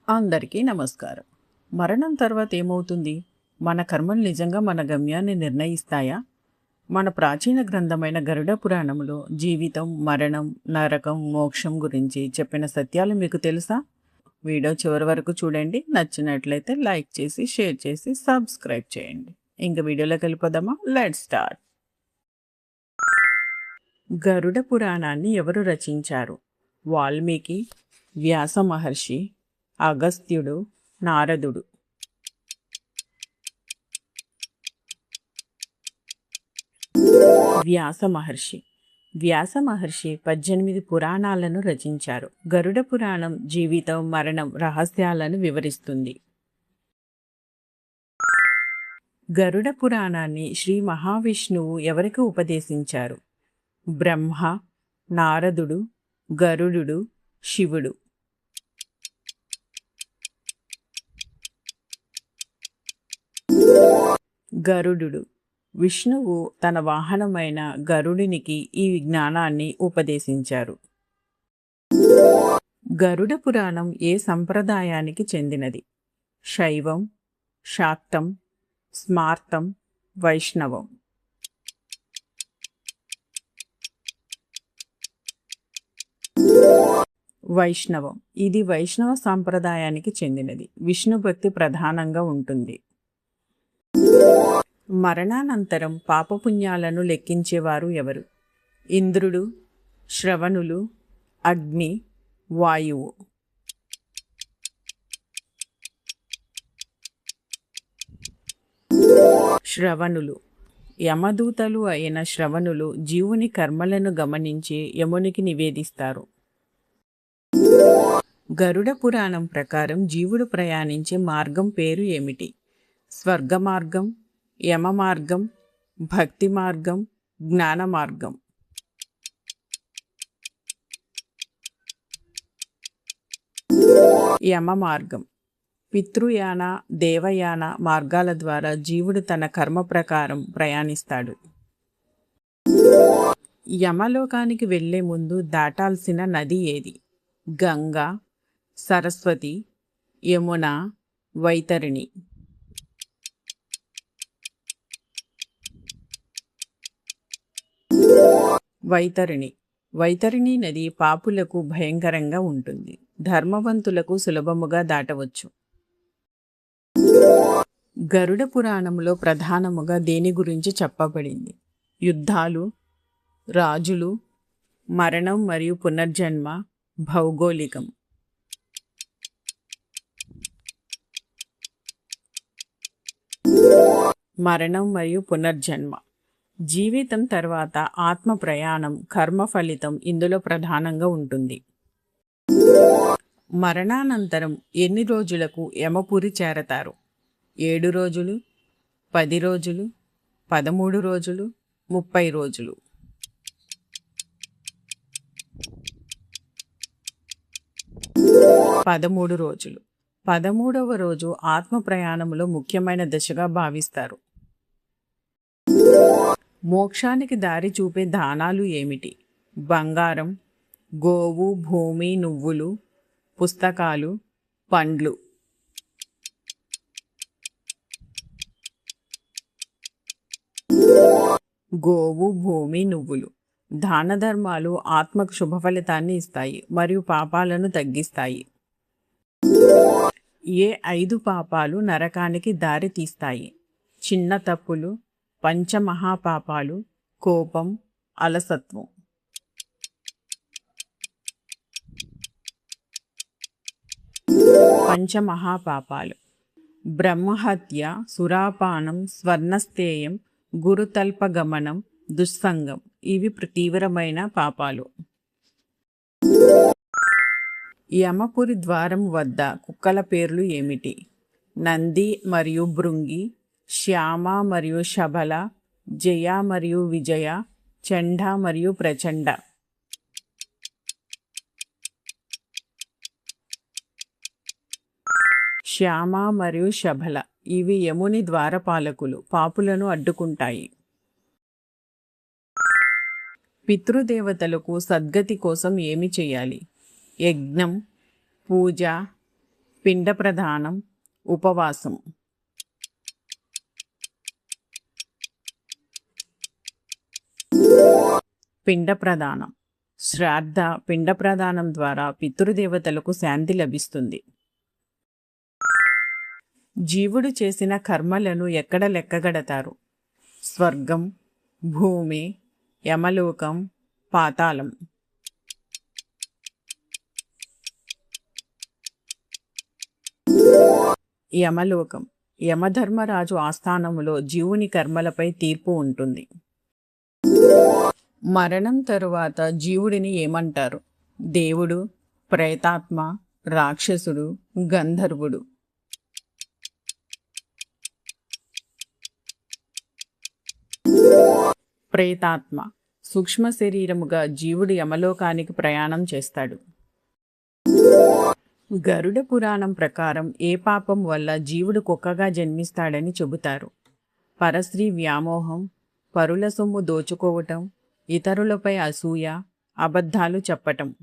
అందరికీ నమస్కారం. మరణం తర్వాత ఏమవుతుంది? మన కర్మలు నిజంగా మన గమ్యాన్ని నిర్ణయిస్తాయా? మన ప్రాచీన గ్రంథమైన గరుడ పురాణంలో జీవితం, మరణం, నరకం, మోక్షం గురించి చెప్పిన సత్యాలు మీకు తెలుసా? వీడియో చివరి వరకు చూడండి. నచ్చినట్లయితే లైక్ చేసి, షేర్ చేసి, సబ్స్క్రైబ్ చేయండి. ఇంక వీడియోలోకి వెళ్ళిపోదామా? Let's start. గరుడ పురాణాన్ని ఎవరు రచించారు? వాల్మీకి, వ్యాస మహర్షి, అగస్త్యుడు, నారదుడు. వ్యాస మహర్షి 18 పురాణాలను రచించారు. గరుడ పురాణం జీవితం, మరణం, రహస్యాలను వివరిస్తుంది. గరుడ పురాణాన్ని శ్రీ మహావిష్ణువు ఎవరికి ఉపదేశించారు? బ్రహ్మ, నారదుడు, గరుడు, శివుడు. గరుడు విష్ణువు తన వాహనమైన గరుడినికి ఈ జ్ఞానాన్ని ఉపదేశించారు. గరుడ పురాణం ఏ సంప్రదాయానికి చెందినది? శైవం, శాక్తం, స్మార్తం, వైష్ణవం. వైష్ణవం. ఇది వైష్ణవ సంప్రదాయానికి చెందినది. విష్ణు భక్తి ప్రధానంగా ఉంటుంది. మరణానంతరం పాపపుణ్యాలను లెక్కించేవారు ఎవరు? ఇంద్రుడు, శ్రవణులు, అగ్ని, వాయువు. శ్రవణులు. యమదూతలు అయిన శ్రవణులు జీవుని కర్మలను గమనించి యమునికి నివేదిస్తారు. గరుడ పురాణం ప్రకారం జీవుడు ప్రయాణించే మార్గం పేరు ఏమిటి? స్వర్గ మార్గం, యమ మార్గం, భక్తి మార్గం, జ్ఞాన మార్గం. యమ మార్గం. పితృయాన, దేవయాన మార్గాల ద్వారా జీవుడు తన కర్మ ప్రకారం ప్రయాణిస్తాడు. యమలోకానికి వెళ్లే ముందు దాటాల్సిన నది ఏది? గంగా, సరస్వతి, యమున, వైతరిణి. వైతరిణి నది పాపులకు భయంకరంగా ఉంటుంది. ధర్మవంతులకు సులభముగా దాటవచ్చు. గరుడ పురాణంలో ప్రధానముగా దేని గురించి చెప్పబడింది? యుద్ధాలు, రాజులు, మరణం మరియు పునర్జన్మ, భౌగోళికం. మరణం మరియు పునర్జన్మ. జీవితం తర్వాత ఆత్మ ప్రయాణం, కర్మ ఫలితం ఇందులో ప్రధానంగా ఉంటుంది. మరణానంతరం ఎన్ని రోజులకు యమపురి చేరతారు? 7 రోజులు, 10 రోజులు, 13 రోజులు, 30 రోజులు. 13 రోజులు. 13వ రోజు ఆత్మ ప్రయాణంలో ముఖ్యమైన దశగా భావిస్తారు. మోక్షానికి దారి చూపే దానాలు ఏమిటి? బంగారం, గోవు, భూమి, నువ్వులు, పుస్తకాలు, పండ్లు. గోవు, భూమి, నువ్వులు. దాన ధర్మాలు ఆత్మకు శుభ ఫలితాన్ని ఇస్తాయి మరియు పాపాలను తగ్గిస్తాయి. ఏ 5 పాపాలు నరకానికి దారి తీస్తాయి? చిన్న తప్పులు, పంచమహాపాపాలు, కోపం, అలసత్వం. పంచమహాపాపాలు: బ్రహ్మహత్య, సురాపానం, స్వర్ణస్థేయం, గురుతల్పగమనం, దుస్సంగం. ఇవి తీవ్రమైన పాపాలు. యమపురి ద్వారం వద్ద కుక్కల పేర్లు ఏమిటి? నంది మరియు భృంగి, శ్యామ మరియు శబల, జయ మరియు విజయ, చండ మరియు ప్రచండ. శ్యామ మరియు శబల ఇవి యముని ద్వారపాలకులు, పాపులను అడ్డుకుంటాయి. పితృదేవతలకు సద్గతి కోసం ఏమి చేయాలి? యజ్ఞం, పూజ, పిండ ప్రదానం, ఉపవాసం. పిండ ప్రదానం. శ్రాద్ధ పిండ ప్రదానం ద్వారా పితృదేవతలకు శాంతి లభిస్తుంది. జీవుడు చేసిన కర్మలను ఎక్కడ లెక్కగడతారు? స్వర్గం, భూమి, యమలోకం, పాతాళం. యమలోకం. యమధర్మరాజు ఆస్థానములో జీవుని కర్మలపై తీర్పు ఉంటుంది. మరణం తరువాత జీవుడిని ఏమంటారు? దేవుడు, ప్రేతాత్మ, రాక్షసుడు, గంధర్వుడు. ప్రేతాత్మ. సూక్ష్మ శరీరముగా జీవుడు యమలోకానికి ప్రయాణం చేస్తాడు. గరుడ పురాణం ప్రకారం ఏ పాపం వల్ల జీవుడు కుక్కగా జన్మిస్తాడని చెబుతారు? పరస్త్రీ వ్యామోహం, పరుల సొమ్ము దోచుకోవటం, ఇతరులపై అసూయ, అబద్ధాలు చెప్పటం.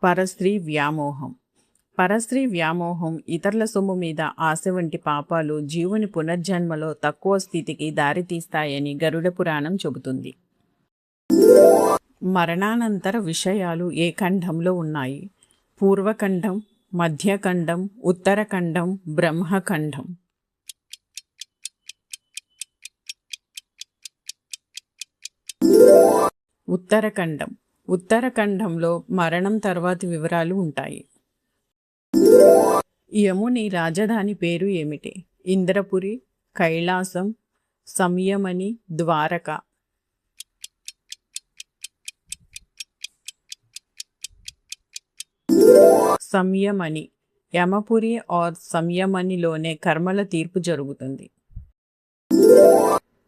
పరస్త్రీ వ్యామోహం. పరస్త్రీ వ్యామోహం, ఇతరుల సొమ్ము మీద ఆశ వంటి పాపాలు జీవుని పునర్జన్మలో తక్కువ స్థితికి దారితీస్తాయని గరుడ పురాణం చెబుతుంది. మరణానంతర విషయాలు ఏ ఖండంలో ఉన్నాయి? పూర్వఖండం, మధ్యఖండం, ఉత్తరఖండం, బ్రహ్మఖండం. ఉత్తరఖండం. ఉత్తరఖండంలో మరణం తర్వాతి వివరాలు ఉంటాయి. యముని రాజధాని పేరు ఏమిటి? ఇంద్రపురి, కైలాసం, సంయమని, ద్వారక. సంయమని. యమపురి ఆర్ సంయమనిలోనే కర్మల తీర్పు జరుగుతుంది.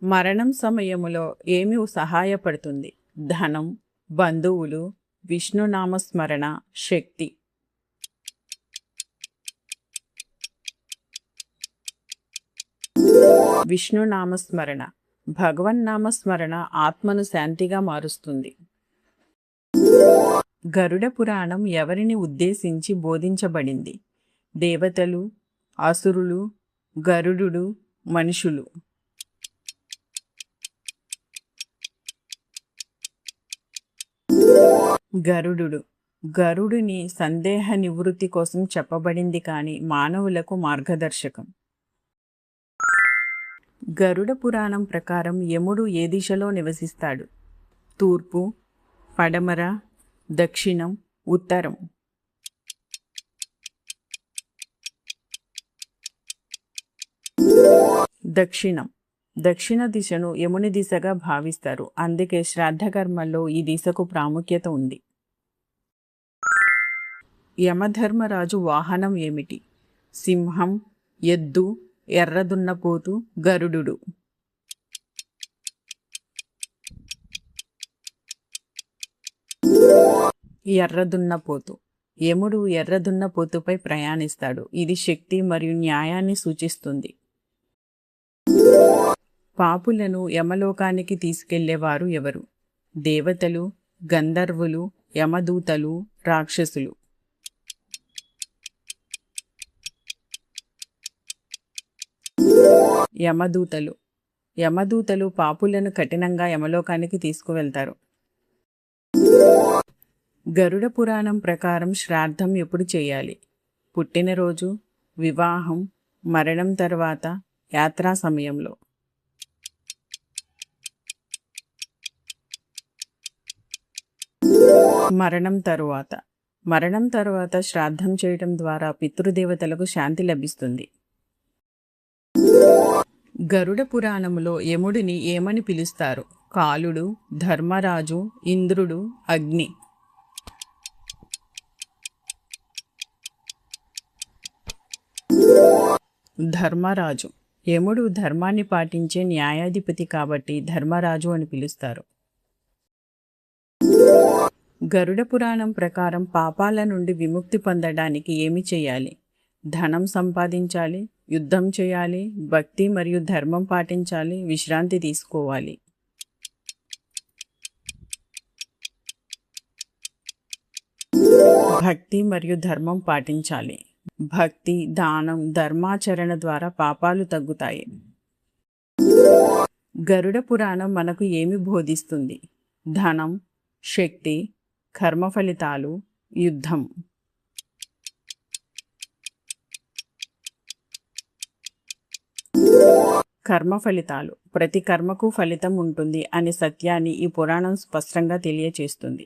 మరణం సమయములో ఏమి సహాయపడుతుంది? ధనం, బంధువులు, విష్ణునామస్మరణ, శక్తి. విష్ణునామస్మరణ. భగవన్నామస్మరణ ఆత్మను శాంతిగా మారుస్తుంది. గరుడ పురాణం ఎవరిని ఉద్దేశించి బోధించబడింది? దేవతలు, అసురులు, గరుడు, మనుషులు. గరుడు. గరుడుని సందేహ నివృత్తి కోసం చెప్పబడింది కానీ మానవులకు మార్గదర్శకం. గరుడ పురాణం ప్రకారం యముడు ఏ దిశలో నివసిస్తాడు? తూర్పు, పడమర, దక్షిణం, ఉత్తరం. దక్షిణం. దక్షిణ దిశను యముని దిశగా భావిస్తారు. అందుకే శ్రాద్ధకర్మల్లో ఈ దిశకు ప్రాముఖ్యత ఉంది. యమధర్మరాజు వాహనం ఏమిటి? సింహం, ఎద్దు, ఎర్రదున్నపోతు, గరుడు. ఎర్రదున్నపోతు. యముడు ఎర్రదున్నపోతుపై ప్రయాణిస్తాడు. ఇది శక్తి మరియు న్యాయాన్ని సూచిస్తుంది. పాపులను యమలోకానికి తీసుకెళ్లేవారు ఎవరు? దేవతలు, గంధర్వులు, యమదూతలు, రాక్షసులు. యమదూతలు. యమదూతలు పాపులను కఠినంగా యమలోకానికి తీసుకువెళ్తారు. గరుడ పురాణం ప్రకారం శ్రాద్ధం ఎప్పుడు చేయాలి? పుట్టినరోజు, వివాహం, మరణం తర్వాత, యాత్రా సమయంలో. మరణం తరువాత. మరణం తరువాత శ్రాద్ధం చేయటం ద్వారా పితృదేవతలకు శాంతి లభిస్తుంది. గరుడ పురాణములో యముడిని ఏమని పిలుస్తారు? కాలుడు, ధర్మరాజు, ఇంద్రుడు, అగ్ని. ధర్మరాజు. యముడు ధర్మాన్ని పాటించే న్యాయాధిపతి కాబట్టి ధర్మరాజు అని పిలుస్తారు. గరుడ పురాణం ప్రకారం పాపాల నుండి విముక్తి పొందడానికి ఏమి చేయాలి? ధనం సంపాదించాలి, యుద్ధం చేయాలి, భక్తి మరియు ధర్మం పాటించాలి, విశ్రాంతి తీసుకోవాలి. భక్తి మరియు ధర్మం పాటించాలి. భక్తి, దానం, ధర్మాచరణ ద్వారా పాపాలు తగ్గుతాయి. గరుడ పురాణం మనకు ఏమి బోధిస్తుంది? ధనం, శక్తి, కర్మ ఫలితాలు, యుద్ధం. కర్మ ఫలితాలు. ప్రతి కర్మకు ఫలితం ఉంటుంది అనే సత్యాన్ని ఈ పురాణం స్పష్టంగా తెలియచేస్తుంది.